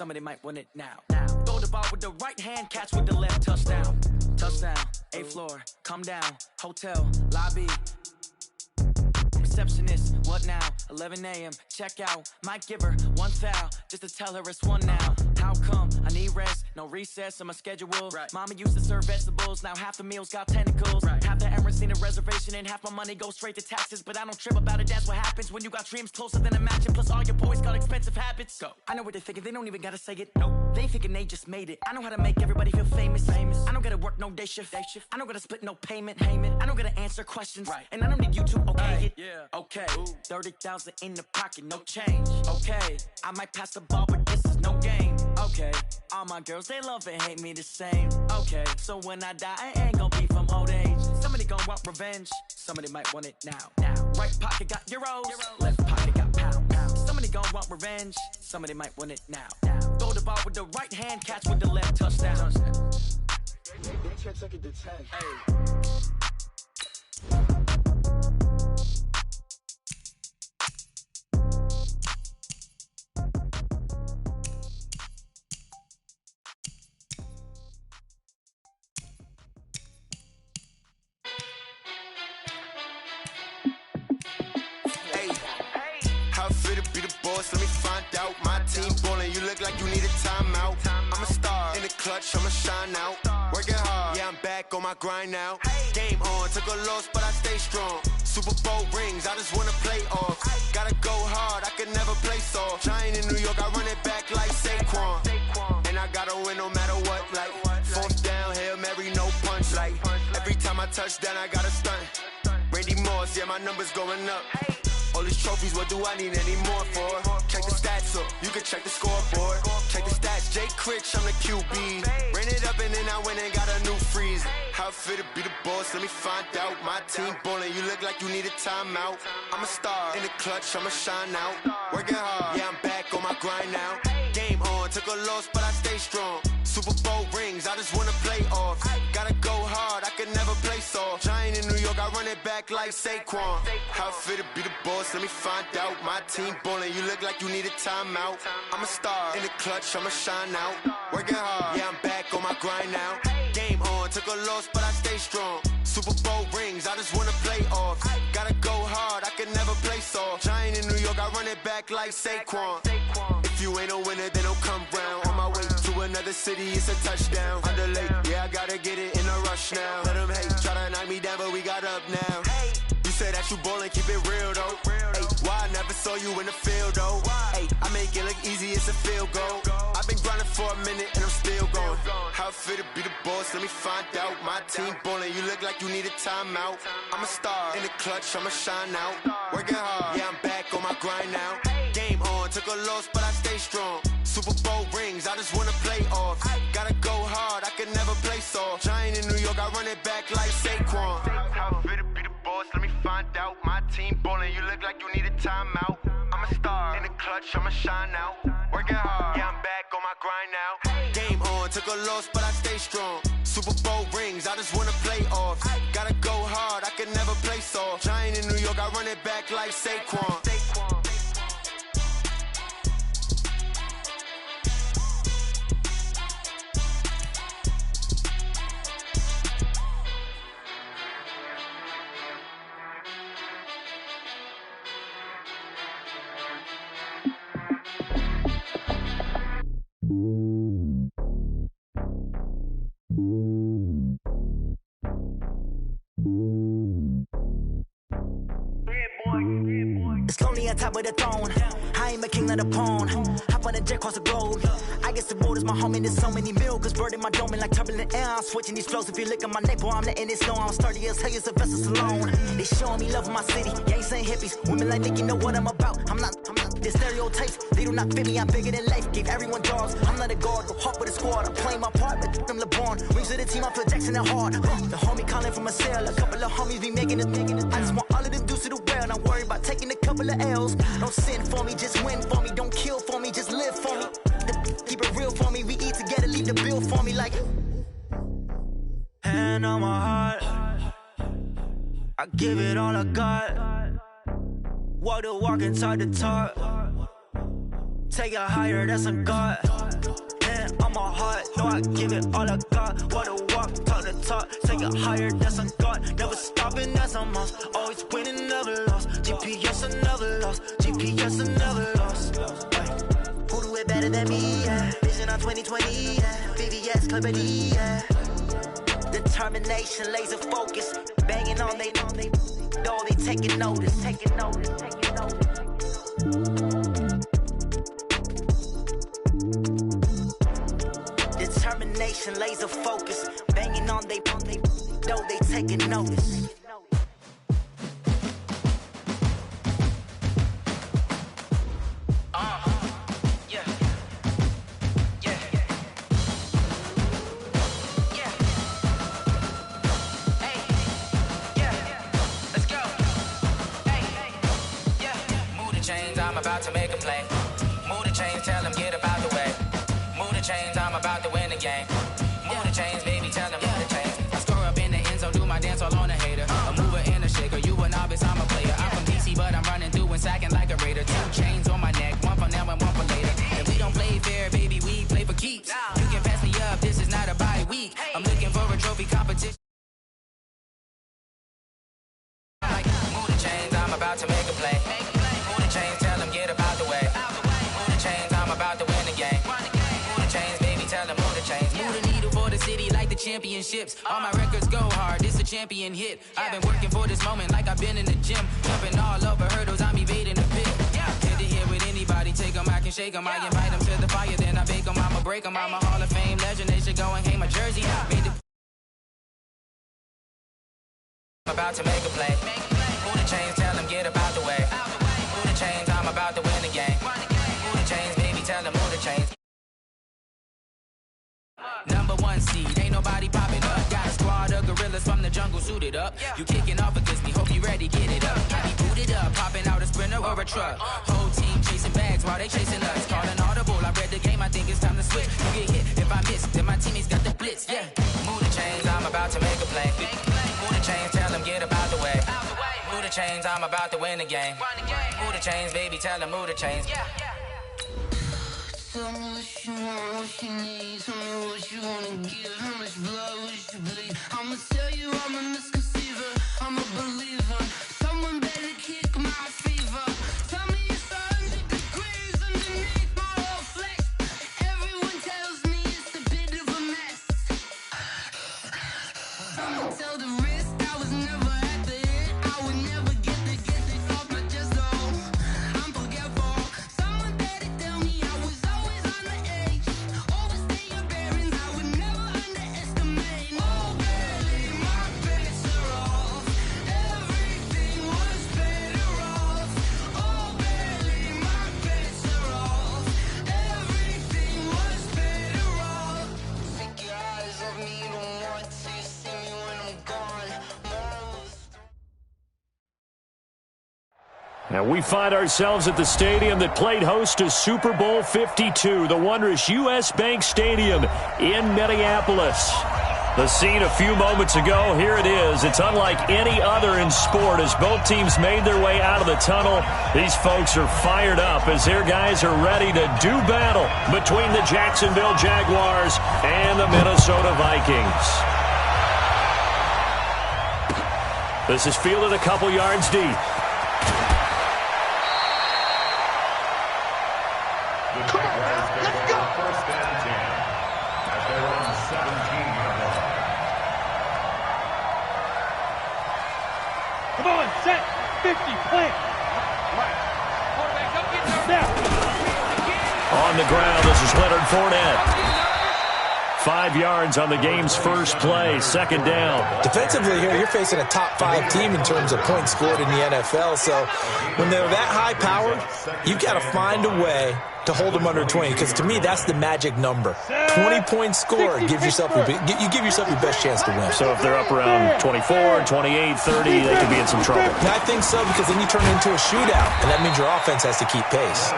somebody might want it now. Throw the ball with the right hand, catch with the left, touchdown. Touchdown, 8th floor, come down, hotel, lobby. Receptionist, what now? 11 a.m., check out. Might give her one foul, just to tell her it's one now. How come? I need rest, no recess in my schedule. Right. Mama used to serve vegetables, now half the meals got tentacles. Right. Half the Emirates need a reservation and half my money goes straight to taxes. But I don't trip about it, that's what happens when you got dreams closer than a matching. Plus all your boys got expensive habits. Go. I know what they're thinking, they don't even gotta say it. Nope. They thinking they just made it. I know how to make everybody feel famous. I don't gotta work no day shift. I don't gotta split no payment. I don't gotta answer questions. Right. And I don't need you to okay it. Yeah. Okay, 30,000 in the pocket, no change. Okay, I might pass the ball, but this is no game. Okay, all my girls, they love and hate me the same. Okay, so when I die, I ain't gonna be from old age. Somebody gon' want revenge, somebody might want it now. Right pocket got euros, left pocket got pounds. Somebody gon' want revenge, somebody might want it now. Throw the ball with the right hand, catch with the left, touchdown. Let me find out. My team ballin', you look like you need a timeout. I'm a star in the clutch, I'ma shine out. Working hard, yeah, I'm back on my grind now. Game on, took a loss, but I stay strong. Super Bowl rings, I just wanna play off. Gotta go hard, I could never play soft. Giant in New York, I run it back like Saquon. And I gotta win no matter what, like 4th down, Hail Mary, no punch. Like every time I touch down, I gotta stunt. Randy Moss, yeah, my numbers going up. All these trophies, what do I need any more for? Check the stats up, you can check the scoreboard. Check the stats, Jake Critch, I'm the QB. Ran it up and then I went and got a new freeze. How it fit to be the boss, let me find out. My team ballin', you look like you need a timeout. I'm a star in the clutch, I'ma shine out. Working hard, yeah, I'm back on my grind now. Game on, took a loss, but I stay strong. Super Bowl rings, I just wanna play off. Gotta go hard, I could never play soft. Giant in New York, I run it back like Saquon. How it fit to be the boss, let me find out. My team ballin', you look like you need a timeout. I'm a star in the clutch, I'ma shine out. Working hard, yeah, I'm back on my grind now. Game on, took a loss, but I stay strong. Super Bowl rings, I just wanna play off. Gotta go hard, I could never play soft. Giant in New York, I run it back like Saquon. If you ain't a winner, then don't come round. On my way to another city, it's a touchdown. Underlay, yeah, I gotta get it in a rush now. Let them hate, try to knock me down, but we got up now. You say that you ballin', keep it real though. Hey, why I never saw you in the field though? Hey, I make it look easy, it's a field goal. I've been grinding for a minute and I'm still going. How it fit to be the boss, let me find out. My team ballin', you look like you need a timeout. I'm a star in the clutch, I'ma shine out. Working hard, yeah, I'm back on my grind now. Game on, took a loss, but I stay strong. Super Bowl rings, I just wanna play off. Gotta go hard, I could never play soft. Giant in New York, I run it back like Saquon. How it fit to be the boss, let me find out. My team ballin', you look like you need a timeout. I'm a star in the clutch, I'ma shine out. Working hard, yeah, I'm back on my grind now. Game on, took a loss, but I stay strong. Super Bowl rings, I just wanna play off. Gotta go hard, I could never play soft. Giant in New York, I run it back like Saquon. It's lonely on top of the throne. I ain't a king, not a pawn. Hop on a jet across the globe. I guess the road is my home and there's so many milkers. Bird in my dome and like turbulent air. I'm switching these flows. If you look at my neck, boy, I'm letting it snow. I'm sturdy as hell, it's a vessel alone. They showing me love in my city. Gangs ain't hippies. Women like Nick, you know what I'm about. I'm not the stereotypes. They do not fit me. I'm bigger than life. Gave everyone jobs. I'm not a guard. Go hard with a squad. I'm playing my part, but them LeBron. Rings to the team. I feel Jackson and hard. The homie calling from a cell. A couple of homies be making it. I just want all of them dudes to the well. Not worry about taking a couple of L's. Don't sin for me, just win for me. Don't kill for me, just live for me. Keep it real for me. We eat together, leave the bill for me like. Hand on my heart, I give it all I got. Walk the walk and talk the talk. Take it higher, that's a God. know I give it all I got. Wanna walk, talk the talk, take it higher, that's a God. Never stopping, that's a must. Always winning, never lost. GPS, I never lost. GPS, I never lost. Who do it better than me? Yeah. Vision on 2020. Yeah. VVS, Clarity. Yeah. Determination, laser focus, banging on they know they taking notice. Determination, laser focus, banging on they know they taking notice. I'm about to make a play. Move the chains, tell them get about the way. Move the chains, I'm about to win the game. Move the chains, baby, tell them move the chains. I score up in the end zone, do my dance all on a hater. A mover and a shaker, you a novice, I'm a player. I'm from DC, but I'm running through and sacking like a raider. 2 chains on my neck, one for now and one for later. And we don't play fair, baby, we play for keeps. You can pass me up, this is not a bye week. I'm looking for a trophy competition. Like, move the chains, I'm about to make a play. Move the chains, tell them get about the way. Move the chains, I'm about to win the game. Move the chains, baby, tell them move the chains. Move the needle for the city like the championships. All my records go hard, this a champion hit. I've been working for this moment like I've been in the gym. Jumping all over hurdles, I'm evading the pit. Head to head with anybody, take them, I can shake them. I invite them to the fire, then I bake them, I'ma break them. I'm a Hall of Fame legend, they should go and hang my jersey. Made the about to make a play. Move the chains, tell them get about the way. Move the chains, I'm about to win the game. Move the chains, baby, tell them move the chains. Number 1 seed, ain't nobody popping up. Got a squad of gorillas from the jungle suited up. You kicking off against me, hope you ready, get it up. I be booted up, popping out a sprinter or a truck. Whole team chasing bags while they chasing us. Calling audible, I read the game, I think it's time to switch. You get hit, if I miss, then my teammates got the blitz, yeah. Move the chains, I'm about to make a play. Move the chains, tell them get about the way. Move the chains, I'm about to win the game. Move the chains, baby, tell them move the chains. Tell me what you want, what you need. Tell me what you wanna give. How much blood would you bleed? I'ma tell you I'm a misconceiver. I'm a believer. Someone better kick my fever. Tell me it's 100 degrees underneath my whole flesh. Everyone tells me it's a bit of a mess. I'ma tell the risk I was never at the end. I would never get this off my chest, though. I'm forgetful. Someone better tell me I was always on the edge. Overstay your bearings, I would never underestimate. Oh, barely, my bets are off. Everything was better off. Oh, barely, my bets are off. Everything was better off. Take your eyes off me, don't want to see me when I'm gone. Morals. And we find ourselves at the stadium that played host to Super Bowl 52, the wondrous U.S. Bank Stadium in Minneapolis. The scene a few moments ago, here it is. It's unlike any other in sport as both teams made their way out of the tunnel. These folks are fired up as their guys are ready to do battle between the Jacksonville Jaguars and the Minnesota Vikings. This is fielded a couple yards deep. Come on, set, 50, plant. Right. Quarterback, don't get nervous. On the ground, this is Leonard Fournette. 5 yards on the game's first play, second down. Defensively here, you're facing a top 5 team in terms of points scored in the NFL. So when they're that high powered, you've got to find a way to hold them under 20, because to me, that's the magic number. 20 points scored, you give yourself your best chance to win. So if they're up around 24, 28, 30, they could be in some trouble. And I think so, because then you turn it into a shootout, and that means your offense has to keep pace.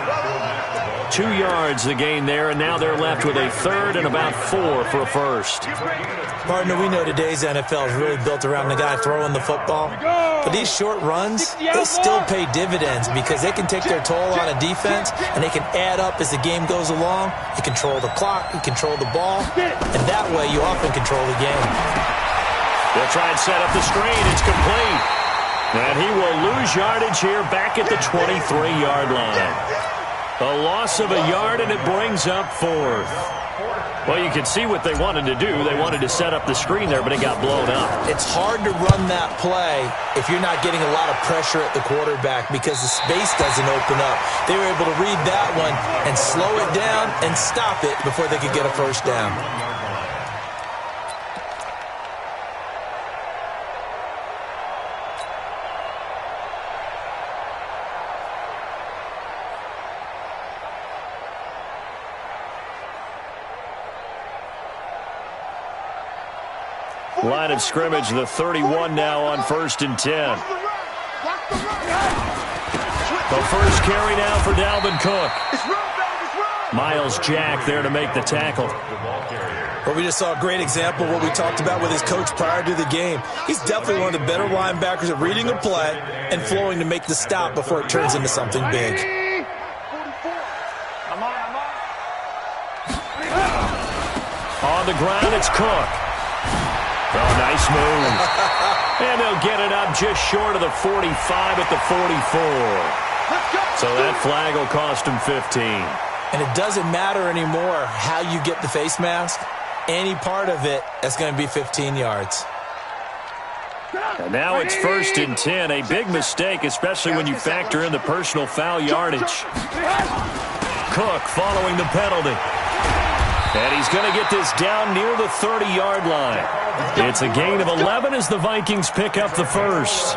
2 yards the gain there, and now they're left with a third and about 4 for a first. Partner, we know today's NFL is really built around the guy throwing the football. But these short runs, they still pay dividends because they can take their toll on a defense, and they can add up as the game goes along. You control the clock, you control the ball, and that way you often control the game. They'll try and set up the screen. It's complete. And he will lose yardage here back at the 23-yard line. A loss of a yard, and it brings up 4th. Well, you can see what they wanted to do. They wanted to set up the screen there, but it got blown up. It's hard to run that play if you're not getting a lot of pressure at the quarterback because the space doesn't open up. They were able to read that one and slow it down and stop it before they could get a first down. Line of scrimmage, the 31 now on 1st and 10. The first carry now for Dalvin Cook. Miles Jack there to make the tackle. Well, we just saw a great example of what we talked about with his coach prior to the game. He's definitely one of the better linebackers at reading a play and flowing to make the stop before it turns into something big. On the ground, it's Cook. Oh, nice move. And they'll get it up just short of the 45 at the 44. So that flag will cost him 15. And it doesn't matter anymore how you get the face mask. Any part of it, that's going to be 15 yards. And now it's 1st and 10. A big mistake, especially when you factor in the personal foul yardage. Cook following the penalty. And he's going to get this down near the 30-yard line. It's a gain of 11 as the Vikings pick up the first.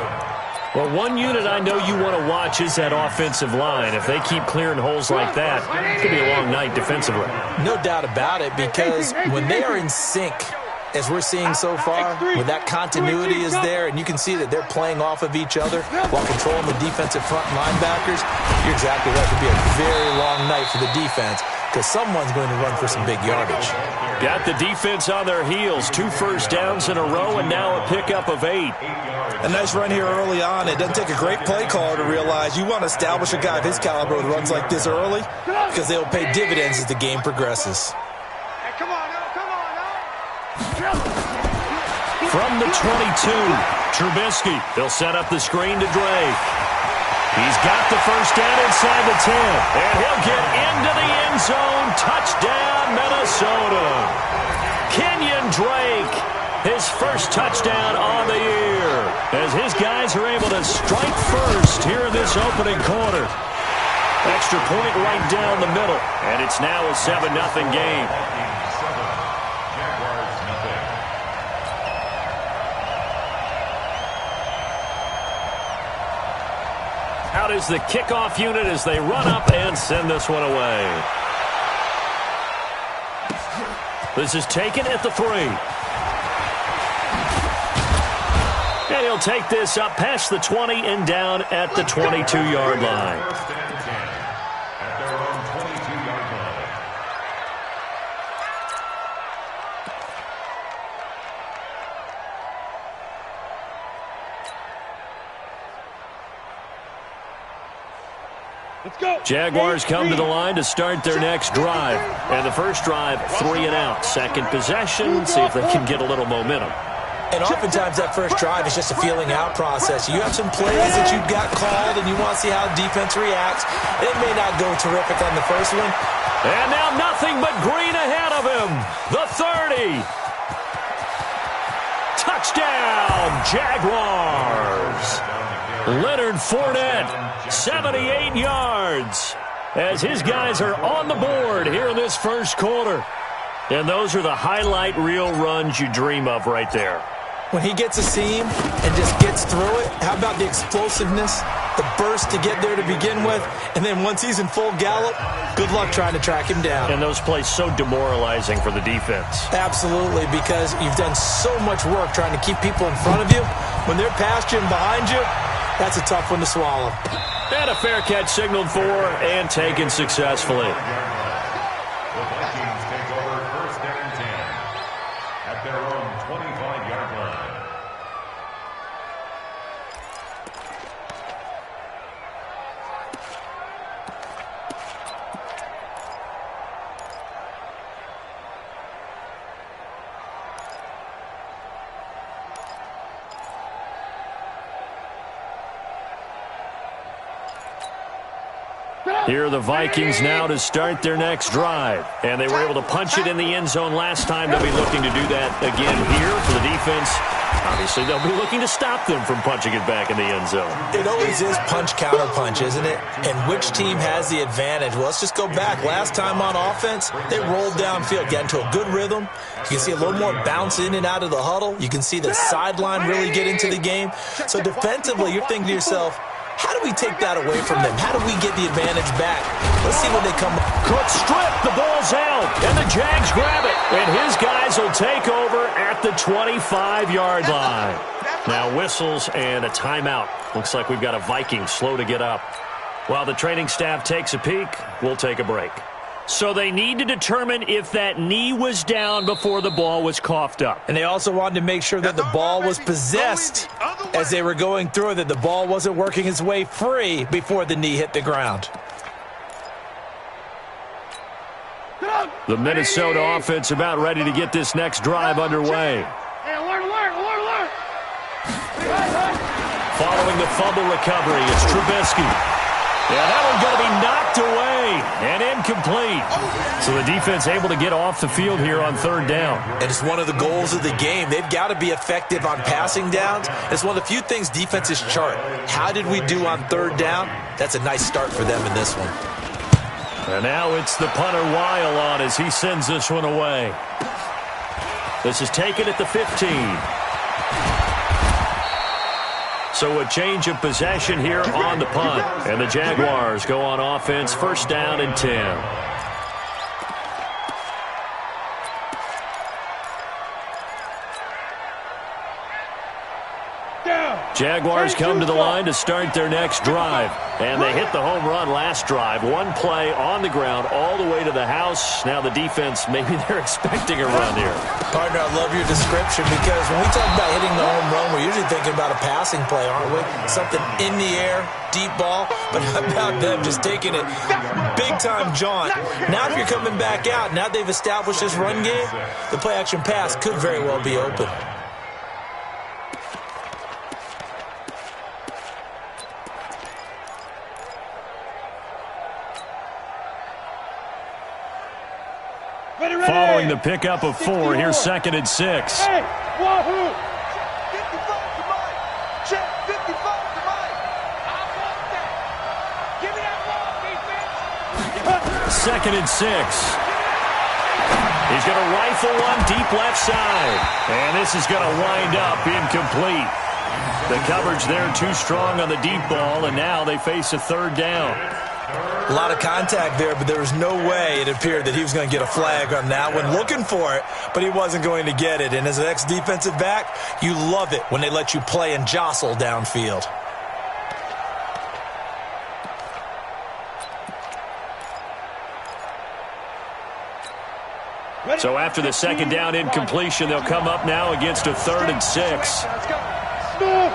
Well, one unit I know you want to watch is that offensive line. If they keep clearing holes like that, it could be a long night defensively. No doubt about it, because when they are in sync, as we're seeing so far, when that continuity is there, and you can see that they're playing off of each other while controlling the defensive front linebackers, you're exactly right. It could be a very long night for the defense because someone's going to run for some big yardage. Got the defense on their heels. 2 first downs in a row, and now a pickup of 8. A nice run here early on. It doesn't take a great play caller to realize you want to establish a guy of his caliber with runs like this early because they'll pay dividends as the game progresses. From the 22, Trubisky. They'll set up the screen to Drake. He's got the first down inside the 10. And he'll get into the end zone. Touchdown, Minnesota. Kenyon Drake, his first touchdown on the year, as his guys are able to strike first here in this opening quarter. Extra point right down the middle, and it's now a 7-0 game. Out is the kickoff unit as they run up and send this one away. This is taken at the 3. And he'll take this up past the 20 and down at the 22-yard line. Jaguars come to the line to start their next drive. And the first drive, 3 and out. Second possession, see if they can get a little momentum. And oftentimes that first drive is just a feeling out process. You have some plays that you've got called and you want to see how defense reacts. It may not go terrific on the first one. And now nothing but green ahead of him. The 30. Touchdown, Jaguars. Leonard Fournette, 78 yards, as his guys are on the board here in this first quarter. And those are the highlight reel runs you dream of right there. When he gets a seam and just gets through it, how about the explosiveness, the burst to get there to begin with, and then once he's in full gallop, good luck trying to track him down. And those plays so demoralizing for the defense. Absolutely, because you've done so much work trying to keep people in front of you. When they're past you and behind you, that's a tough one to swallow. And a fair catch signaled for and taken successfully. The Vikings take over 1st and 10 at their own 25-yard line. Here are the Vikings now to start their next drive. And they were able to punch it in the end zone last time. They'll be looking to do that again here for the defense. Obviously, they'll be looking to stop them from punching it back in the end zone. It always is punch-counter-punch, isn't it? And which team has the advantage? Well, let's just go back. Last time on offense, they rolled downfield, got into a good rhythm. You can see a little more bounce in and out of the huddle. You can see the sideline really get into the game. So defensively, you're thinking to yourself, how do we take that away from them? How do we get the advantage back? Let's see when they come. Cook strip, the ball's out, and the Jags grab it. And his guys will take over at the 25-yard line. Now whistles and a timeout. Looks like we've got a Viking slow to get up. While the training staff takes a peek, we'll take a break. So they need to determine if that knee was down before the ball was coughed up. And they also wanted to make sure that the ball was possessed as they were going through, that the ball wasn't working its way free before the knee hit the ground. The Minnesota offense about ready to get this next drive underway. Alert. Following the fumble recovery, it's Trubisky. Yeah, that one's going to be knocked away and incomplete. So the defense able to get off the field here on 3rd down. And it's one of the goals of the game. They've got to be effective on passing downs. It's one of the few things defenses chart. How did we do on 3rd down? That's a nice start for them in this one. And now it's the punter Weil on as he sends this one away. This is taken at the 15. So a change of possession here on the punt. And the Jaguars go on offense, 1st down and 10. Jaguars come to the line to start their next drive. And they hit the home run last drive. One play on the ground all the way to the house. Now the defense, maybe they're expecting a run here. Partner, I love your description because when we talk about hitting the home run, we're usually thinking about a passing play, aren't we? Something in the air, deep ball. But how about them just taking it big-time jaunt? Now if you're coming back out, now they've established this run game, the play-action pass could very well be open. Following the pickup of 4, here's 2nd and 6. Hey, wahoo! Check 55 to Mike. I want that. Give me that ball, defense. 2nd and 6. He's going to rifle one deep left side. And this is going to wind up incomplete. The coverage there too strong on the deep ball, and now they face a 3rd down. A lot of contact there, but there was no way it appeared that he was going to get a flag on that one. Looking for it, but he wasn't going to get it. And as an ex-defensive back, you love it when they let you play and jostle downfield. So after the 2nd down incompletion, they'll come up now against a 3rd and 6. Let's go.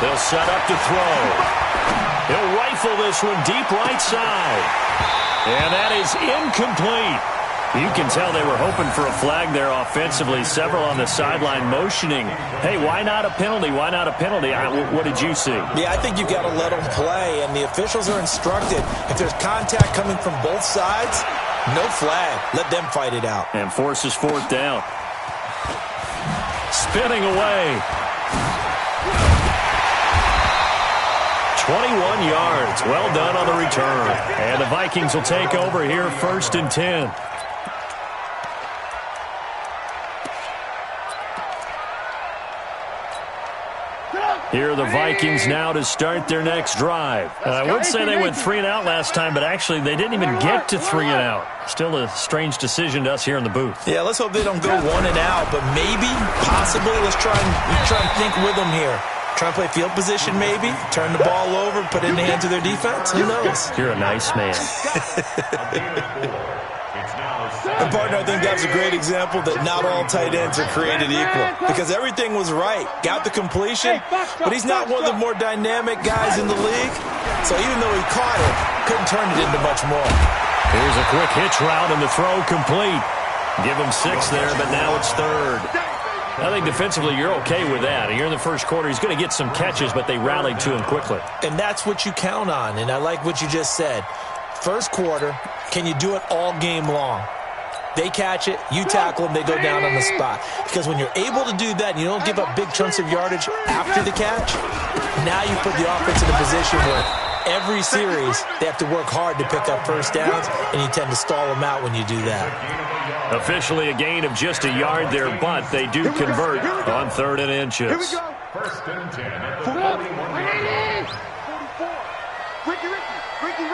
They'll set up to throw. He'll rifle this one deep right side. And that is incomplete. You can tell they were hoping for a flag there offensively. Several on the sideline motioning. Hey, why not a penalty? Why not a penalty? What did you see? Yeah, I think you've got to let them play, and the officials are instructed. If there's contact coming from both sides, no flag. Let them fight it out. And forces 4th down. Spinning away. 21 yards. Well done on the return. And the Vikings will take over here 1st and 10. Here are the Vikings now to start their next drive. I would say they went 3 and out last time, but actually they didn't even get to 3 and out. Still a strange decision to us here in the booth. Yeah, let's hope they don't go 1 and out, but maybe, possibly, let's try and think with them here. Try and play field position maybe, turn the ball over, put it in the hands of their defense. Who knows? You're a nice man. And, partner, I think that's a great example that not all tight ends are created equal because everything was right. Got the completion, but he's not one of the more dynamic guys in the league. So even though he caught it, couldn't turn it into much more. Here's a quick hitch route and the throw complete. Give him 6 there, but now it's 3rd. I think defensively you're okay with that. You're in the first quarter. He's going to get some catches, but they rallied to him quickly. And that's what you count on, and I like what you just said. First quarter, can you do it all game long? They catch it, you tackle them, they go down on the spot. Because when you're able to do that and you don't give up big chunks of yardage after the catch, now you put the offense in a position where every series they have to work hard to pick up first downs, and you tend to stall them out when you do that. Officially a gain of just a yard there, but they do convert on 3rd and inches. Here we go. 1st and 10 at the 41-yard line. 44. Ricky.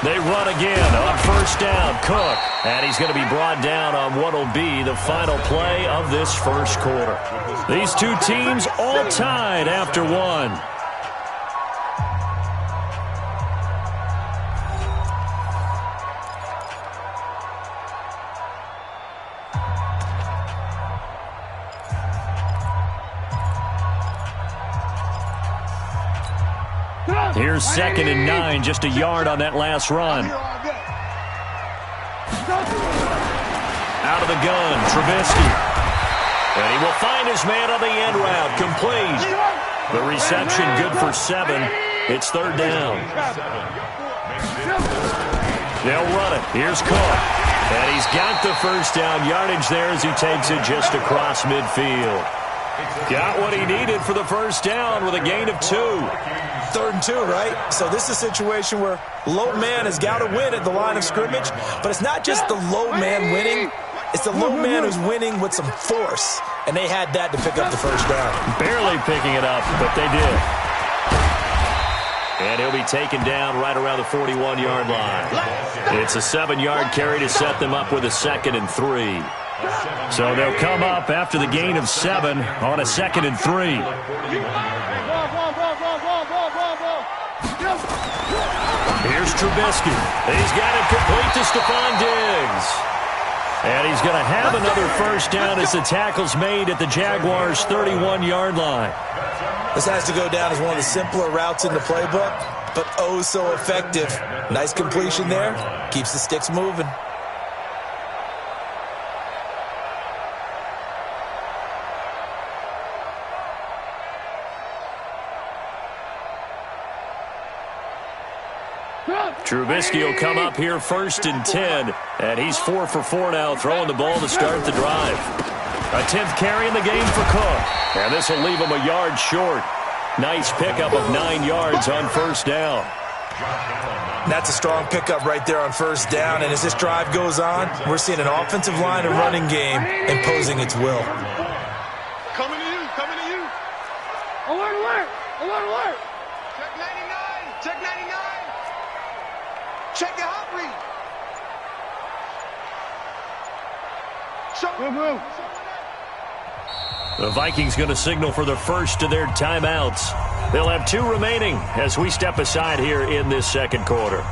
They run again on 1st down. Cook. And he's going to be brought down on what will be the final play of this first quarter. These two teams all tied after 1. Here's 2nd and 9, just a yard on that last run. Out of the gun, Trubisky. And he will find his man on the end route, complete. The reception good for 7. It's 3rd down. They'll run it. Here's Cook. And he's got the first down yardage there as he takes it just across midfield. Got what he needed for the first down with a gain of 2. 3rd and 2, right? So this is a situation where low man has got to win at the line of scrimmage, but it's not just the low man winning. It's the low man who's winning with some force, and they had that to pick up the first down. Barely picking it up, but they did. And he'll be taken down right around the 41-yard line. It's a 7-yard carry to set them up with a 2nd and 3. So they'll come up after the gain of 7 on a 2nd and 3. Here's Trubisky. He's got it complete to Stephon Diggs. And he's going to have another first down as the tackle's made at the Jaguars' 31-yard line. This has to go down as one of the simpler routes in the playbook, but oh so effective. Nice completion there. Keeps the sticks moving. Trubisky will come up here 1st and 10, and he's 4 for 4 now, throwing the ball to start the drive. A 10th carry in the game for Cook, and this will leave him a yard short. Nice pickup of 9 yards on 1st down. That's a strong pickup right there on 1st down, and as this drive goes on, we're seeing an offensive line and running game imposing its will. Coming to you. Alert. Check 99. Check your hot read. Move. The Vikings going to signal for the first of their timeouts. They'll have 2 remaining as we step aside here in this 2nd quarter.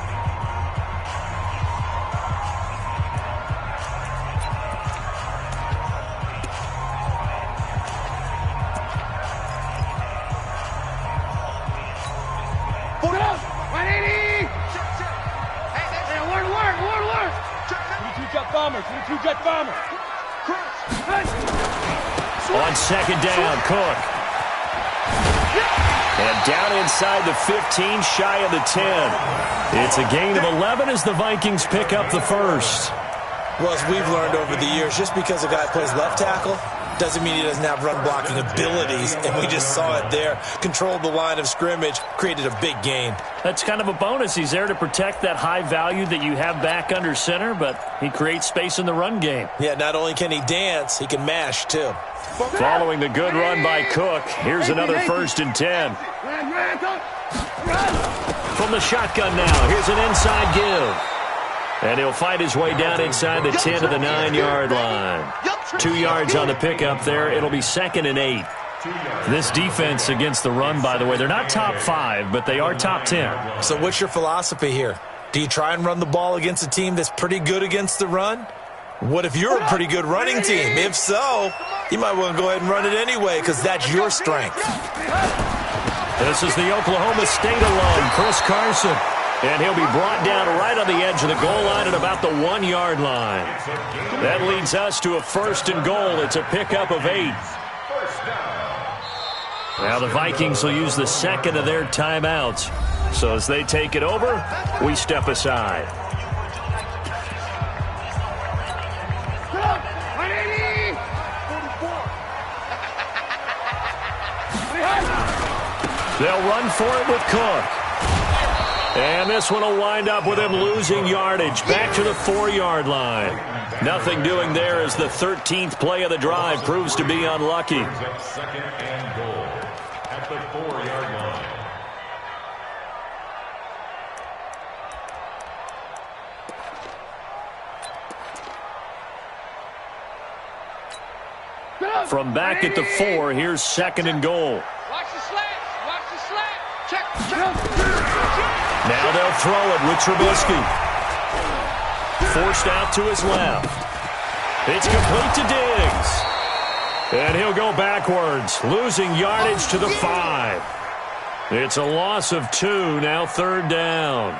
On 2nd down, Cook. And down inside the 15, shy of the 10. It's a gain of 11 as the Vikings pick up the first. Well, as we've learned over the years, just because a guy plays left tackle Doesn't mean he doesn't have run blocking abilities, and we just saw it there. Controlled the line of scrimmage, created a big gain. That's kind of a bonus. He's there to protect that high value that you have back under center, but he creates space in the run game. Yeah, not only can he dance, he can mash too. Following the good run by Cook, here's another 1st and 10. From the shotgun now, here's an inside give. And he'll fight his way down inside the 10 to the 9-yard line. 2 yards on the pickup there. It'll be 2nd and 8. This defense against the run, by the way, they're not top 5, but they are top 10. So what's your philosophy here? Do you try and run the ball against a team that's pretty good against the run? What if you're a pretty good running team? If so, you might want to go ahead and run it anyway because that's your strength. This is the Oklahoma State alum, Chris Carson. And he'll be brought down right on the edge of the goal line at about the 1-yard line. That leads us to a 1st and goal. It's a pickup of 8. Now the Vikings will use the 2nd of their timeouts. So as they take it over, we step aside. They'll run for it with Cook. And this one will wind up with him losing yardage. Back to the 4-yard line. Nothing doing there as the 13th play of the drive proves to be unlucky. 2nd and goal at the 4-yard line. From back at the 4, here's 2nd and goal. Watch the slant. Watch the slant. Check. Now they'll throw it with Trubisky. Forced out to his left. It's complete to Diggs. And he'll go backwards, losing yardage to the 5. It's a loss of 2, now 3rd down.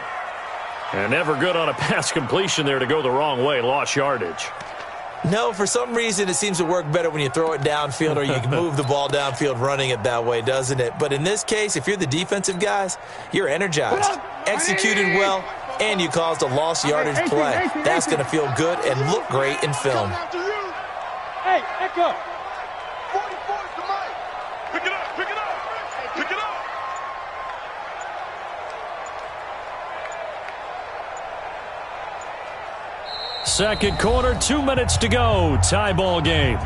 And never good on a pass completion there to go the wrong way, lost yardage. No, for some reason it seems to work better when you throw it downfield or you can move the ball downfield running it that way, doesn't it? But in this case, if you're the defensive guys, you're energized, executed well, and you caused a lost yardage play. That's going to feel good and look great in film. Hey, Echo. 44 is the mic. Pick it up, pick it up, pick it up. Second quarter, 2 minutes to go. Tie ball game.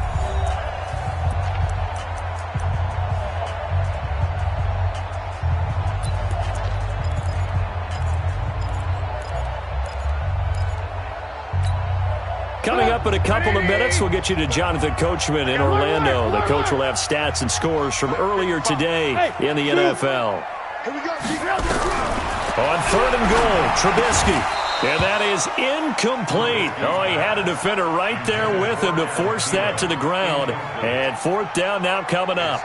Coming up in a couple of minutes, we'll get you to Jonathan Coachman in Orlando. The coach will have stats and scores from earlier today in the NFL. On 3rd and goal, Trubisky. And that is incomplete. Oh, he had a defender right there with him to force that to the ground. And 4th down now coming up.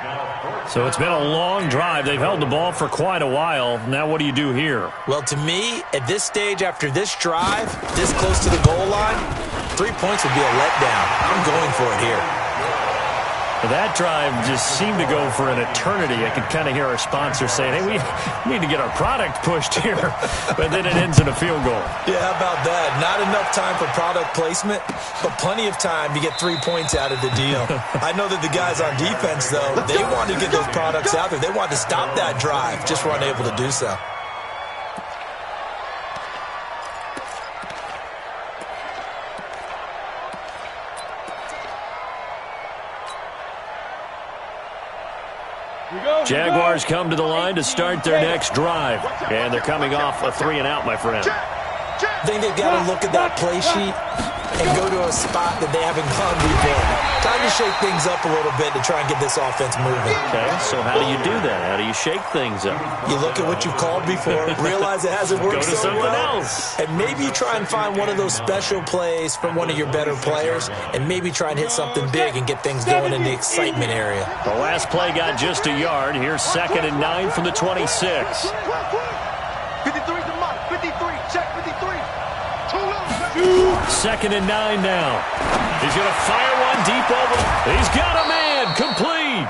So it's been a long drive. They've held the ball for quite a while. Now what do you do here? Well, to me, at this stage after this drive, this close to the goal line, 3 points would be a letdown. I'm going for it here. That drive just seemed to go for an eternity. I could kind of hear our sponsor saying, hey, we need to get our product pushed here. But then it ends in a field goal. Yeah, how about that? Not enough time for product placement, but plenty of time to get 3 points out of the deal. I know that the guys on defense, though, they wanted to get those products out there. They wanted to stop that drive, just weren't able to do so. Jaguars come to the line to start their next drive. And they're coming off a 3-and-out, my friend. I think they've got to look at that play sheet and go to a spot that they haven't gone before. Time to shake things up a little bit to try and get this offense moving. Okay, so how do you do that? How do you shake things up? You look at what you've called before, realize it hasn't worked Go to so something well, else. and maybe you try and find one of those special plays from one of your better players, and maybe try and hit something big and get things going in the excitement area. The last play got just a yard. Here's 2nd and 9 from the 26. 53's the mark. 53. Check 53. 2nd and 9 now. He's going to fire one deep over. He's got a man. Complete.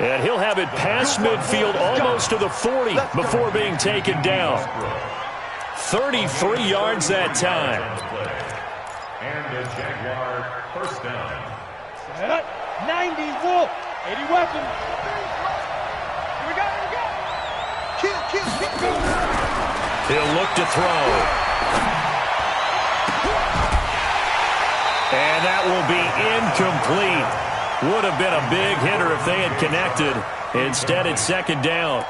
And he'll have it past midfield almost to the 40 before being taken down. 33 yards that time. And the Jaguar 1st down. 90 wolf. 80 weapons. Here we go. Kill. He'll look to throw. And that will be incomplete. Would have been a big hitter if they had connected. Instead, it's second down.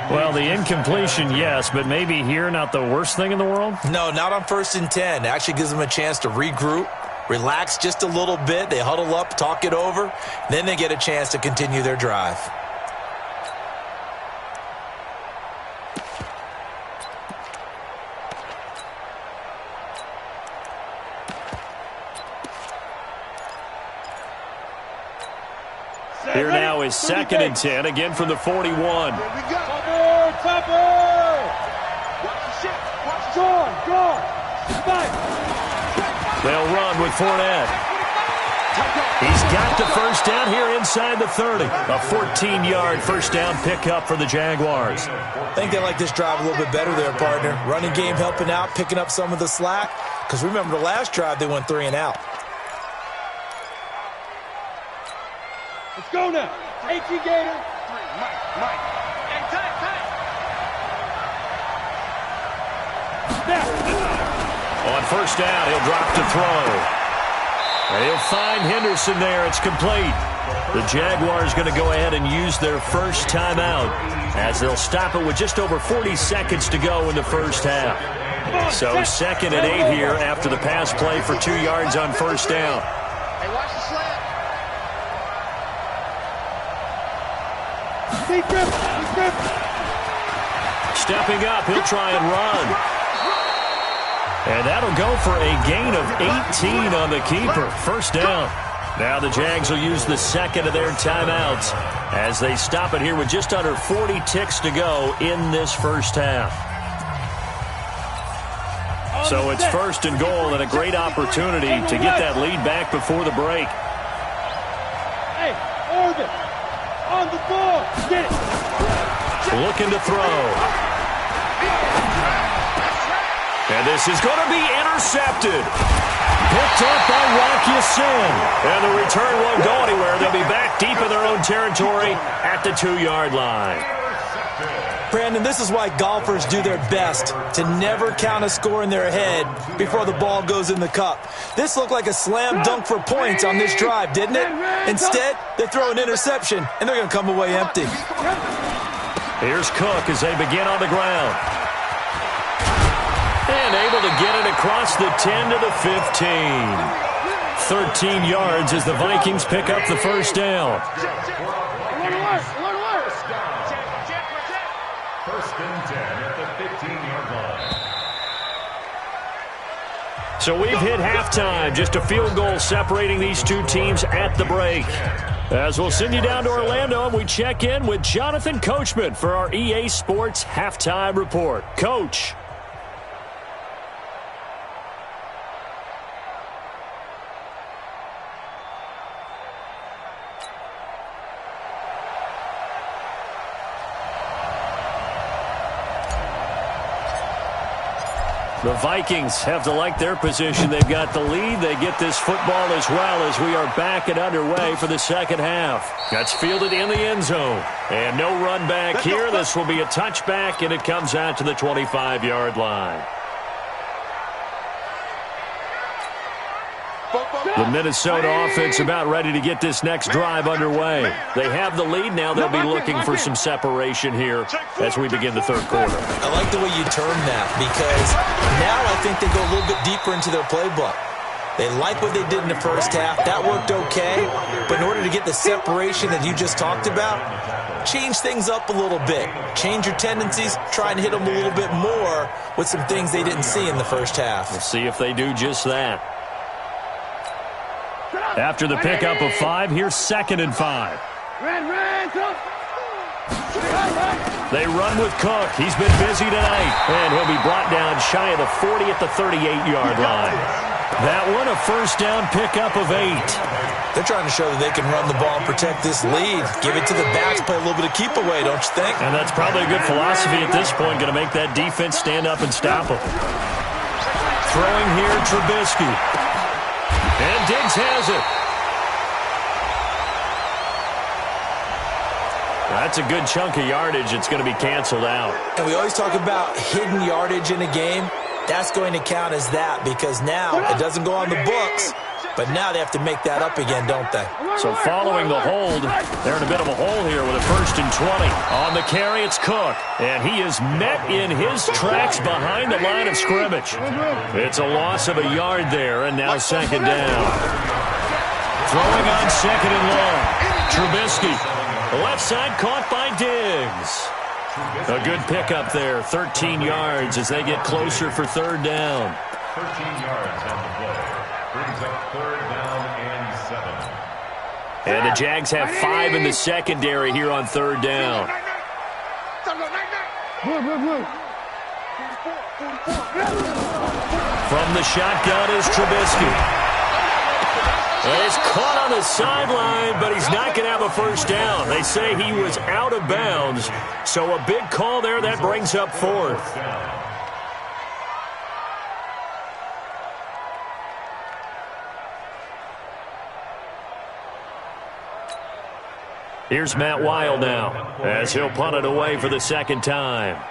Well, the incompletion, yes, but maybe here not the worst thing in the world? No, not on 1st and 10. Actually gives them a chance to regroup, relax just a little bit. They huddle up, talk it over. Then they get a chance to continue their drive. Here now is 2nd and 10, again from the 41. Topper! Watch the shit. Watch John. Spike. They'll run with Fournette. He's got the first down here inside the 30. A 14-yard first down pickup for the Jaguars. I think they like this drive a little bit better there, partner. Running game helping out, picking up some of the slack. Because remember the last drive, they went 3 and out. Let's go now. AT Gator. Mike. Hey, tight. Snap. On first down, he'll drop to throw. And he'll find Henderson there. It's complete. The Jaguars going to go ahead and use their first timeout as they'll stop it with just over 40 seconds to go in the first half. So 2nd and 8 here after the pass play for 2 yards on first down. Hey, watch the slant. Stepping up, he'll try and run. And that'll go for a gain of 18 on the keeper. First down. Now the Jags will use the 2nd of their timeouts as they stop it here with just under 40 ticks to go in this first half. So it's 1st and goal and a great opportunity to get that lead back before the break. Hey, Orbit. On the ball. Get it. Looking to throw. And this is going to be intercepted. Picked up by Rocky Sin. And the return won't go anywhere. They'll be back deep in their own territory at the 2-yard line. Brandon, this is why golfers do their best to never count a score in their head before the ball goes in the cup. This looked like a slam dunk for points on this drive, didn't it? Instead, they throw an interception, and they're going to come away empty. Here's Cook as they begin on the ground. And able to get it across the 10 to the 15. 13 yards as the Vikings pick up the first down. First and 10 at the 15-yard line. So we've hit halftime. Just a field goal separating these two teams at the break. As we'll send you down to Orlando, and we check in with Jonathan Coachman for our EA Sports Halftime Report. Coach. The Vikings have to like their position. They've got the lead. They get this football as well as we are back and underway for the second half. That's fielded in the end zone. And no run back here. This will be a touchback, and it comes out to the 25-yard line. The Minnesota offense about ready to get this next drive underway. They have the lead. Now they'll be looking for some separation here as we begin the third quarter. I like the way you term that because now I think they go a little bit deeper into their playbook. They like what they did in the first half. That worked okay. But in order to get the separation that you just talked about, change things up a little bit. Change your tendencies. Try and hit them a little bit more with some things they didn't see in the first half. We'll see if they do just that. After the pickup of 5, here's 2nd and 5. They run with Cook. He's been busy tonight. And he'll be brought down shy of the 40 at the 38-yard line. That one, a first down pickup of 8. They're trying to show that they can run the ball and protect this lead. Give it to the backs, play a little bit of keep away, don't you think? And that's probably a good philosophy at this point. Going to make that defense stand up and stop them. Throwing here, Trubisky. And Diggs has it. That's a good chunk of yardage. It's going to be canceled out. And we always talk about hidden yardage in a game. That's going to count as that because now it doesn't go on the books, but now they have to make that up again, don't they? So following the hold, they're in a bit of a hole here with a 1st and 20. On the carry, it's Cook, and he is met in his tracks behind the line of scrimmage. It's a loss of a yard there, and now 2nd down. Throwing on 2nd and long. Trubisky, left side caught by Diggs. A good pickup there, 13 yards as they get closer for 3rd down. 13 yards on the play. Brings up 3rd down and 7. And the Jags have 5 in the secondary here on 3rd down. From the shotgun is Trubisky. And he's caught on the sideline, but he's not going to have a 1st down. They say he was out of bounds. So a big call there that brings up 4th. Here's Matt Weil now as he'll punt it away for the 2nd time.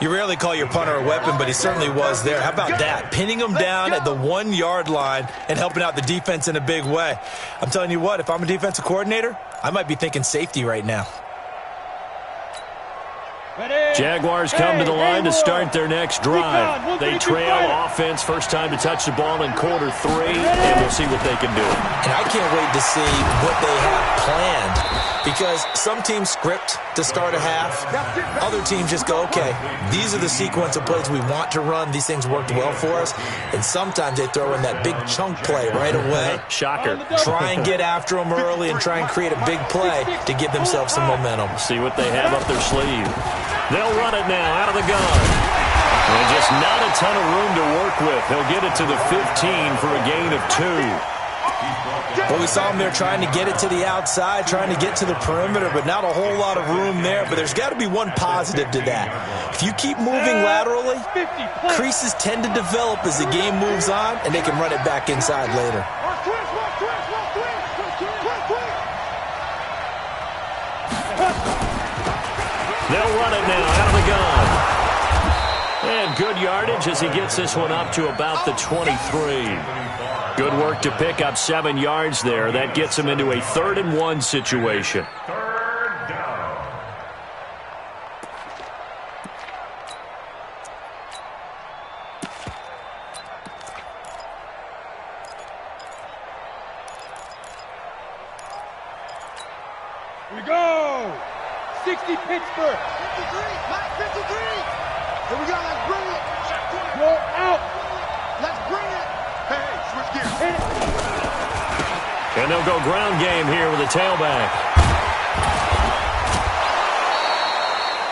You rarely call your punter a weapon, but he certainly was there. How about that? Pinning him down at the 1-yard line and helping out the defense in a big way. I'm telling you what, if I'm a defensive coordinator, I might be thinking safety right now. Jaguars come to the line to start their next drive. They trail offense, first time to touch the ball in quarter 3, and we'll see what they can do. And I can't wait to see what they have planned because some teams script to start a half. Other teams just go, okay, these are the sequence of plays we want to run. These things worked well for us. And sometimes they throw in that big chunk play right away. Shocker. Try and get after them early and try and create a big play to give themselves some momentum. See what they have up their sleeve. They'll run it now out of the gun. And just not a ton of room to work with. He'll get it to the 15 for a gain of 2. Well, we saw him there trying to get it to the outside, trying to get to the perimeter, but not a whole lot of room there. But there's got to be one positive to that. If you keep moving laterally, creases tend to develop as the game moves on, and they can run it back inside later. They'll run it now out of the gun. And good yardage as he gets this one up to about the 23. Good work to pick up 7 yards there. That gets him into a 3rd and 1 situation. 3rd down. Here we go. 60 Pittsburgh. 53. Mike 53. Here we go. Let's bring it. Go out. Let's bring it. Hey, switch gears. And they'll go ground game here with a tailback.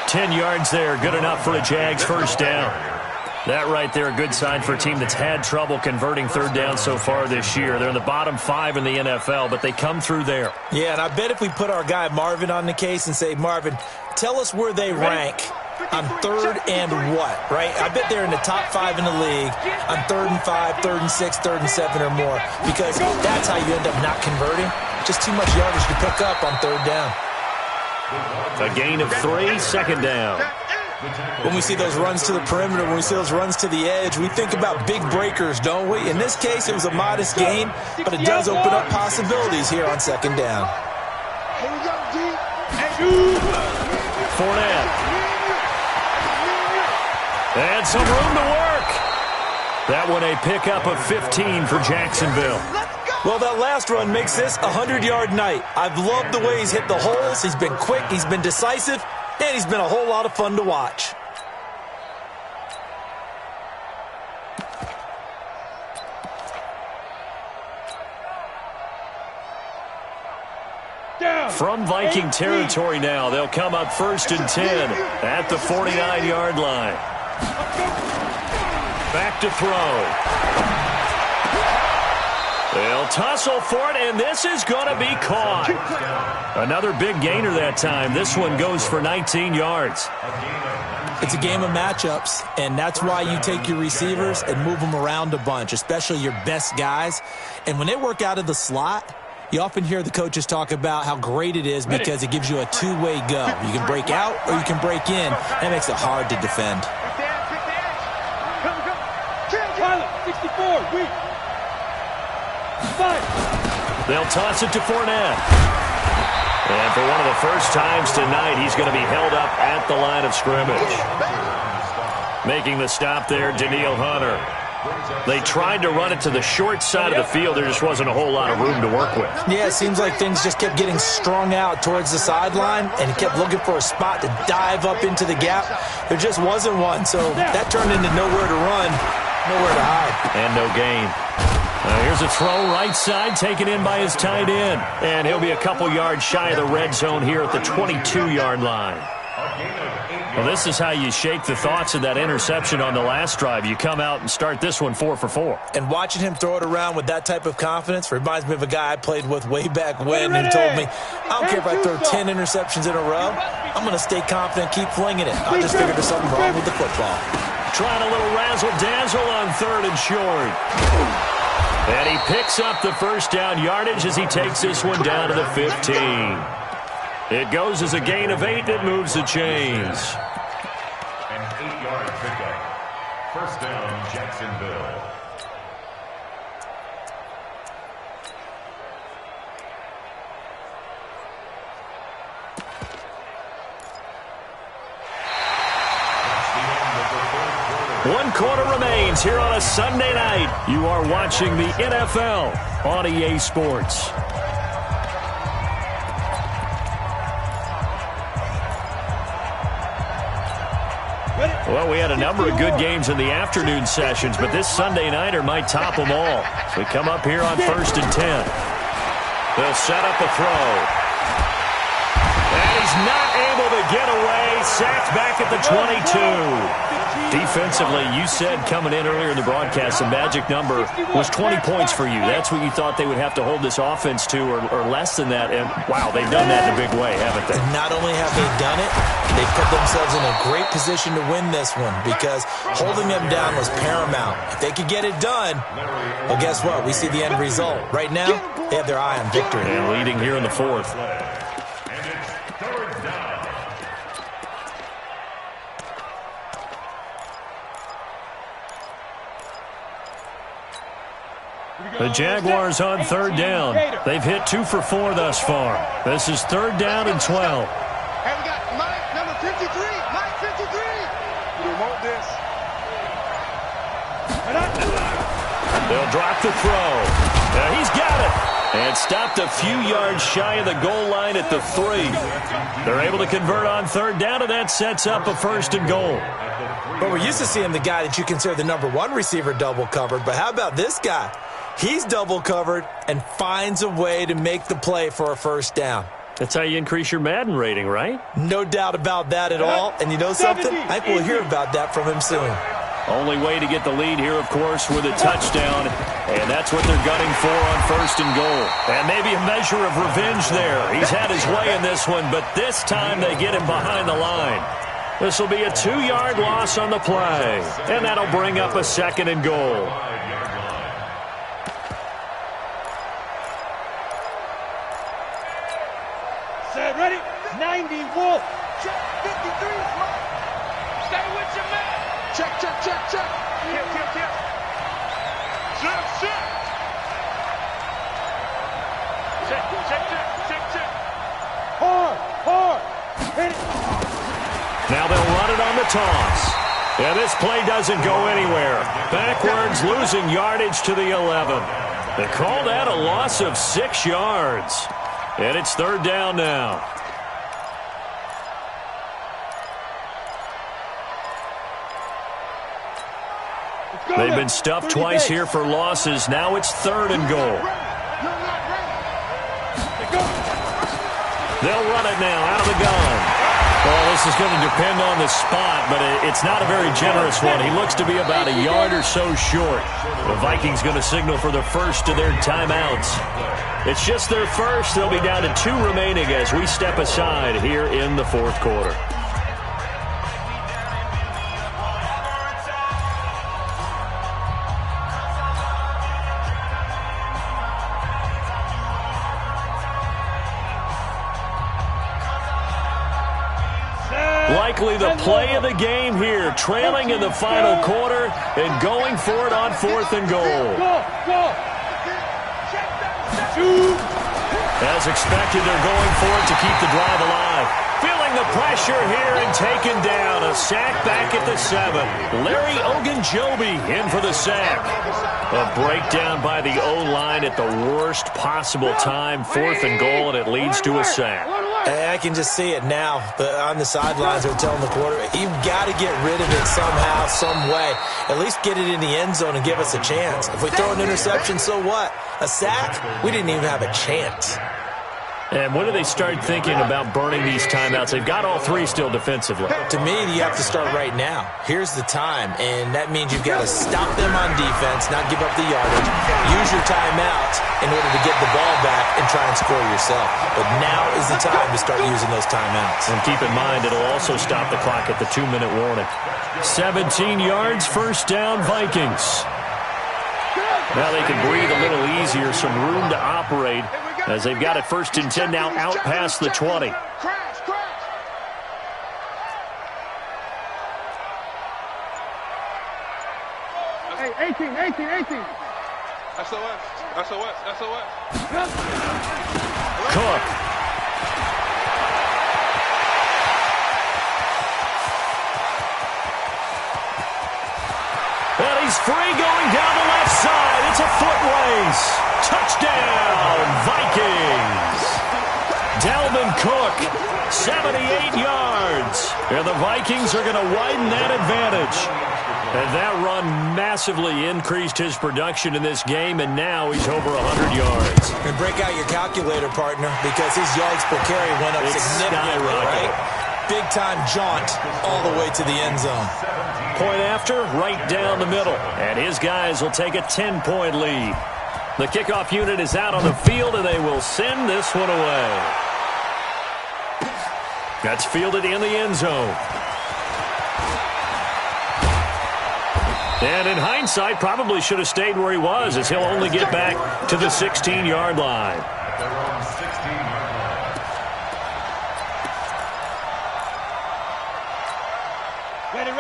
10 yards there. Good enough for a Jags 1st down. That right there, a good sign for a team that's had trouble converting 3rd down so far this year. They're in the bottom 5 in the NFL, but they come through there. Yeah, and I bet if we put our guy Marvin on the case and say, Marvin, tell us where they rank on 3rd and what, right? I bet they're in the top 5 in the league on 3rd and 5, 3rd and 6, 3rd and 7 or more, because that's how you end up not converting. Just too much yardage to pick up on 3rd down. A gain of 3, 2nd down. When we see those runs to the perimeter, when we see those runs to the edge, we think about big breakers, don't we? In this case, it was a modest gain, but it does open up possibilities here on 2nd down. Fournette. And some room to work. That one a pickup of 15 for Jacksonville. Well, that last run makes this a 100-yard night. I've loved the way he's hit the holes. He's been quick. He's been decisive. And he's been a whole lot of fun to watch. From Viking territory now, they'll come up 1st and 10 at the 49-yard line. Back to throw. They'll tussle for it, and this is going to be caught. Another big gainer that time. This one goes for 19 yards. It's a game of matchups, and that's why you take your receivers and move them around a bunch, especially your best guys. And when they work out of the slot, you often hear the coaches talk about how great it is because it gives you a two-way go. You can break out or you can break in. That makes it hard to defend. 64, weak. 5. They'll toss it to Fournette. And for one of the first times tonight, he's going to be held up at the line of scrimmage. Making the stop there, Danielle Hunter. They tried to run it to the short side of the field. There just wasn't a whole lot of room to work with. Yeah, it seems like things just kept getting strung out towards the sideline, and he kept looking for a spot to dive up into the gap. There just wasn't one, so that turned into nowhere to run, nowhere to hide. And no gain. Here's a throw right side, taken in by his tight end. And he'll be a couple yards shy of the red zone here at the 22-yard line. Well, this is how you shake the thoughts of that interception on the last drive. You come out and start this one 4 for 4. And watching him throw it around with that type of confidence reminds me of a guy I played with way back when who told me, I don't care if I throw 10 interceptions in a row, I'm going to stay confident, keep flinging it. I just figured there's something wrong with the football. Trying a little razzle-dazzle on 3rd and short. And he picks up the first down yardage as he takes this one down to the 15. It goes as a gain of 8. It moves the chains. An 8-yard pickup. First down, Jacksonville. One quarter remains here on a Sunday night. You are watching the NFL on EA Sports. Well, we had a number of good games in the afternoon sessions, but this Sunday nighter might top them all. So we come up here on 1st and 10. They'll set up a throw. And he's not able to get away. Sacked back at the 22. Defensively, you said coming in earlier in the broadcast, the magic number was 20 points for you. That's what you thought they would have to hold this offense to, or less than that. And, wow, they've done that in a big way, haven't they? And not only have they done it, they put themselves in a great position to win this one because holding them down was paramount. If they could get it done, well, guess what? We see the end result. Right now, they have their eye on victory. And leading here in the 4th. The Jaguars on 3rd down. They've hit 2 for 4 thus far. This is 3rd down and 12. Hey, we got Mike, number 53. Mike 53. We want this. They'll drop the throw. Now he's got it. And stopped a few yards shy of the goal line at the 3. They're able to convert on 3rd down, and that sets up a 1st and goal. But we're used to seeing the guy that you consider the number 1 receiver double covered. But how about this guy? He's double covered and finds a way to make the play for a 1st down. That's how you increase your Madden rating, right? No doubt about that at all. And you know something? I think we'll hear about that from him soon. Only way to get the lead here, of course, with a touchdown. And that's what they're gunning for on 1st and goal. And maybe a measure of revenge there. He's had his way in this one, but this time they get him behind the line. This will be a 2-yard loss on the play. And that'll bring up a 2nd and goal. Set, ready? 90, Wolf. Check, 53. Stay with your man. Check. Kill. Check. Check. Hard. Hit it. Now they'll run it on the toss. Yeah, this play doesn't go anywhere. Backwards, losing yardage to the 11. They call that a loss of 6 yards. And it's 3rd down now. They've been stuffed twice here for losses. Now it's 3rd and goal. They'll run it now out of the gun. Well, this is going to depend on the spot, but it's not a very generous one. He looks to be about a yard or so short. The Vikings going to signal for the first of their timeouts. It's just their first. They'll be down to 2 remaining as we step aside here in the 4th quarter. likely the play of the game here, trailing in the final quarter and going for it on 4th and goal. As expected, they're going for it to keep the drive alive. Feeling the pressure here and taken down. A sack back at the 7. Larry Ogunjobi in for the sack. A breakdown by the O-line at the worst possible time. 4th and goal, and it leads to a sack. I can just see it now. On the sidelines, they're telling the quarterback, you've got to get rid of it somehow, some way. At least get it in the end zone and give us a chance. If we throw an interception, so what? A sack? We didn't even have a chance. And when do they start thinking about burning these timeouts? They've got all 3 still defensively. To me, you have to start right now. Here's the time, and that means you've got to stop them on defense, not give up the yardage, use your timeouts in order to get the ball back and try and score yourself. But now is the time to start using those timeouts. And keep in mind, it'll also stop the clock at the 2-minute warning. 17 yards, first down, Vikings. Now they can breathe a little easier, some room to operate, as they've got it 1st and 10 now out past the 20. Hey, 18. SOS. Cook. And he's free going down the left side. It's a foot race. Touchdown, Vikings. Dalvin Cook, 78 yards. And the Vikings are going to widen that advantage. And that run massively increased his production in this game, and now he's over 100 yards. And break out your calculator, partner, because his yards per carry went up significantly, right? Big-time jaunt all the way to the end zone. Point after, right down the middle. And his guys will take a 10-point lead. The kickoff unit is out on the field, and they will send this one away. That's fielded in the end zone. And in hindsight, probably should have stayed where he was, as he'll only get back to the 16-yard line.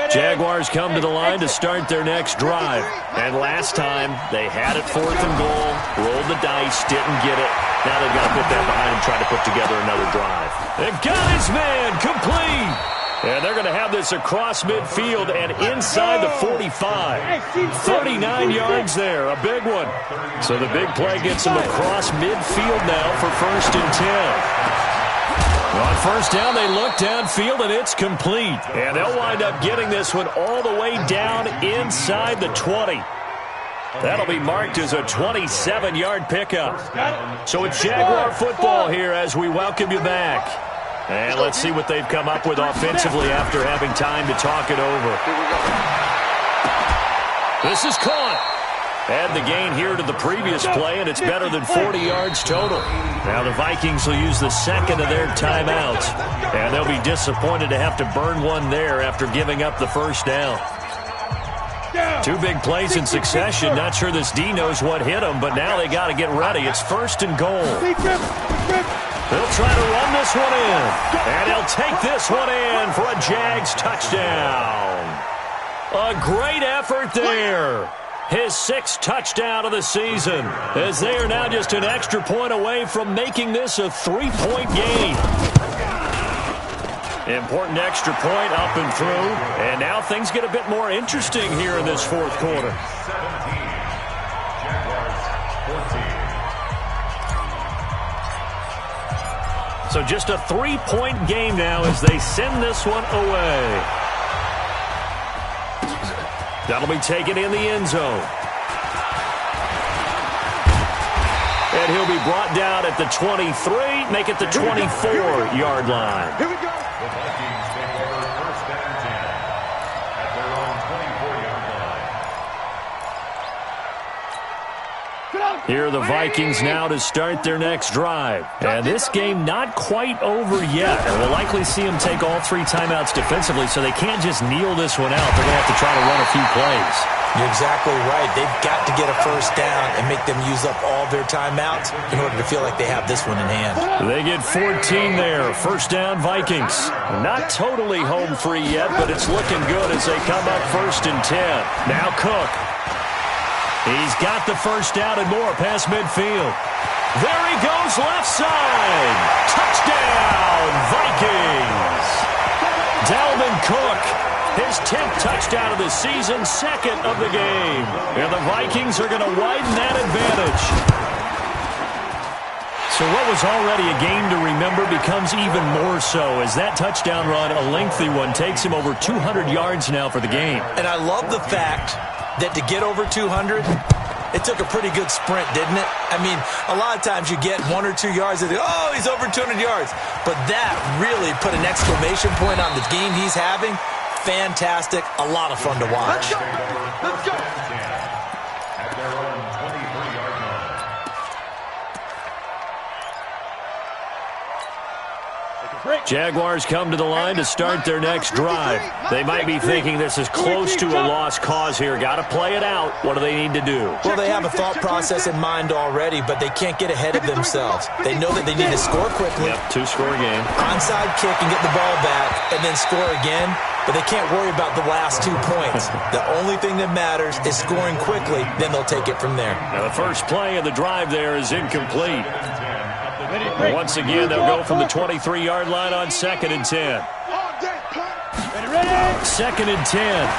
Jaguars come to the line to start their next drive. And last time, they had it 4th and goal, rolled the dice, didn't get it. Now they've got to put that behind and try to put together another drive. They got his man, complete. And they're going to have this across midfield and inside the 45. 39 yards there, a big one. So the big play gets them across midfield now for 1st and 10. On 1st down, they look downfield, and it's complete. And they'll wind up getting this one all the way down inside the 20. That'll be marked as a 27-yard pickup. So it's Jaguar football here as we welcome you back. And let's see what they've come up with offensively after having time to talk it over. This is caught. Add the gain here to the previous play, and it's better than 40 yards total. Now the Vikings will use the second of their timeouts, and they'll be disappointed to have to burn one there after giving up the 1st down. 2 big plays in succession. Not sure this D knows what hit them, but now they got to get ready. It's 1st and goal. They'll try to run this one in, and they'll take this one in for a Jags touchdown. A great effort there. His 6th touchdown of the season, as they are now just an extra point away from making this a 3-point game. Important extra point up and through, and now things get a bit more interesting here in this 4th quarter. 17, Jaguars 14. So just a 3-point game now as they send this one away. That'll be taken in the end zone. And he'll be brought down at the 23, make it the 24-yard line. Here we go. The Vikings take over 1st and 10 at their own 24-yard line. Here are the Vikings now to start their next drive. And this game not quite over yet. And we'll likely see them take all 3 timeouts defensively, so they can't just kneel this one out. They're going to have to try to run a few plays. You're exactly right. They've got to get a first down and make them use up all their timeouts in order to feel like they have this one in hand. They get 14 there. First down, Vikings. Not totally home free yet, but it's looking good as they come up 1st and 10. Now Cook. He's got the first down and more past midfield. There he goes, left side. Touchdown, Vikings. Dalvin Cook, his 10th touchdown of the season, 2nd of the game. And the Vikings are going to widen that advantage. So what was already a game to remember becomes even more so as that touchdown run, a lengthy one, takes him over 200 yards now for the game. And I love the fact that to get over 200, it took a pretty good sprint, didn't it? I mean, a lot of times you get 1 or 2 yards and oh, he's over 200 yards. But that really put an exclamation point on the game he's having. Fantastic. A lot of fun to watch. Let's go. Let's go. At their own 23-yard line. Jaguars come to the line to start their next drive. They might be thinking this is close to a lost cause here. Got to play it out. What do they need to do? Well, they have a thought process in mind already, but they can't get ahead of themselves. They know that they need to score quickly. Yep, 2-score game. Onside kick and get the ball back and then score again, but they can't worry about the last 2 points. The only thing that matters is scoring quickly, then they'll take it from there. Now the first play of the drive there is incomplete. Once again, they'll go from the 23-yard line on 2nd and 10. 2nd and 10.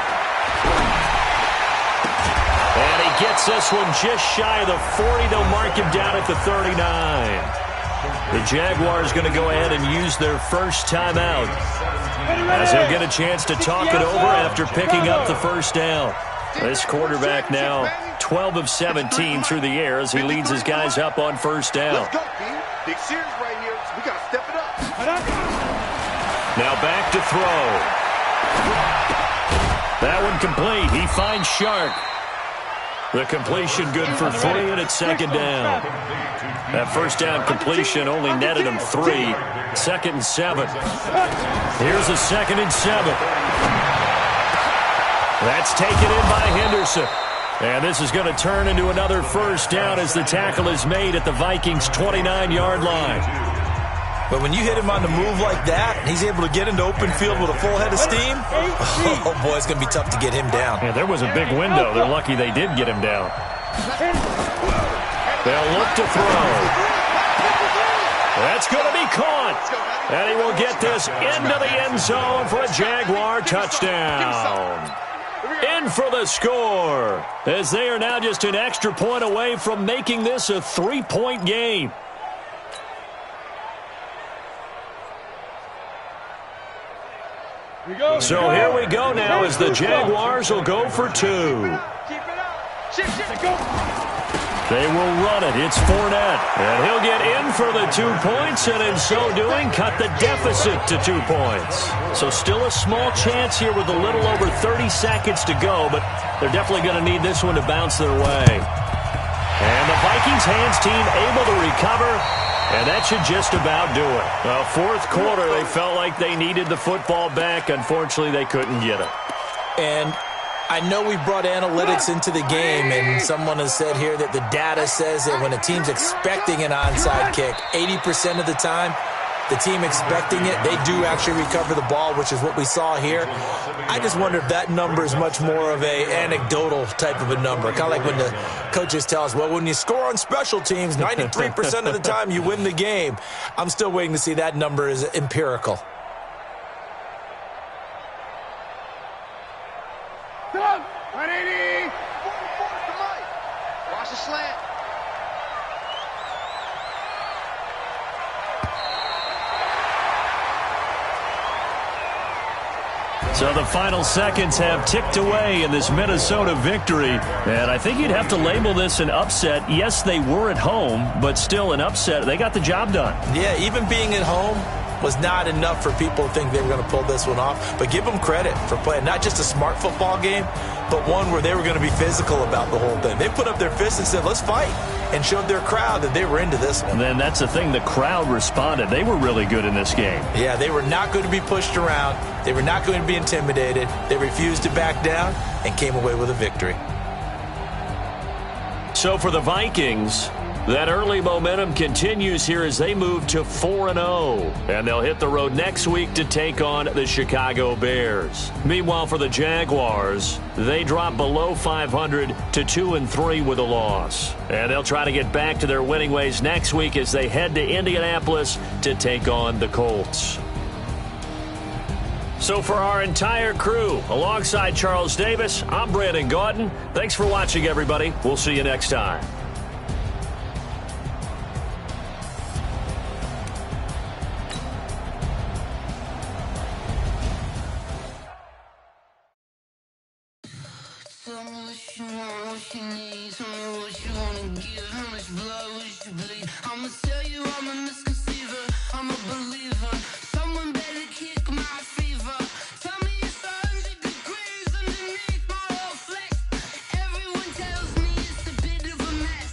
And he gets this one just shy of the 40. They'll mark him down at the 39. The Jaguars going to go ahead and use their first timeout as they'll get a chance to talk it over after picking up the first down. This quarterback now 12 of 17 through the air as he leads his guys up on first down. Big series right here, so we got to step it up. Now back to throw. That one complete. He finds Shark. The completion good for 3, and it's 2nd down. That first down completion only netted him 3. 2nd and 7. Here's a 2nd and 7. That's taken in by Henderson. And this is going to turn into another first down as the tackle is made at the Vikings' 29-yard line. But when you hit him on the move like that, and he's able to get into open field with a full head of steam, oh boy, it's going to be tough to get him down. Yeah, there was a big window. They're lucky they did get him down. They'll look to throw. That's going to be caught. And he will get this into the end zone for a Jaguar touchdown. In for the score, as they are now just an extra point away from making this a 3-point game. So here we go now as the Jaguars will go for 2. They will run it. It's Fournette. And he'll get in for the 2 points, and in so doing, cut the deficit to 2 points. So still a small chance here with a little over 30 seconds to go, but they're definitely going to need this one to bounce their way. And the Vikings hands team able to recover, and that should just about do it. Well, 4th quarter, they felt like they needed the football back. Unfortunately, they couldn't get it. And I know we brought analytics into the game, and someone has said here that the data says that when a team's expecting an onside kick, 80% of the time, the team expecting it, they do actually recover the ball, which is what we saw here. I just wonder if that number is much more of a anecdotal type of a number. Kind of like when the coaches tell us, well, when you score on special teams, 93% of the time you win the game. I'm still waiting to see that number is empirical. Come on, 180. Watch the slant. So the final seconds have ticked away in this Minnesota victory. And I think you'd have to label this an upset. Yes, they were at home, but still an upset. They got the job done. Yeah, even being at home was not enough for people to think they were going to pull this one off. But give them credit for playing not just a smart football game, but one where they were going to be physical about the whole thing. They put up their fists and said, let's fight, and showed their crowd that they were into this one. And then that's the thing, the crowd responded. They were really good in this game. Yeah, they were not going to be pushed around. They were not going to be intimidated. They refused to back down and came away with a victory. So for the Vikings, that early momentum continues here as they move to 4-0. And they'll hit the road next week to take on the Chicago Bears. Meanwhile, for the Jaguars, they drop below 500 to 2-3 with a loss. And they'll try to get back to their winning ways next week as they head to Indianapolis to take on the Colts. So for our entire crew, alongside Charles Davis, I'm Brandon Gaudin. Thanks for watching, everybody. We'll see you next time. Tell me what you want, what you need. Tell me what you wanna give. How much blood would you bleed? I'ma tell you I'm a misconceiver. I'm a believer. Someone better kick my fever. Tell me it's 100 degrees underneath my whole flesh. Everyone tells me it's a bit of a mess.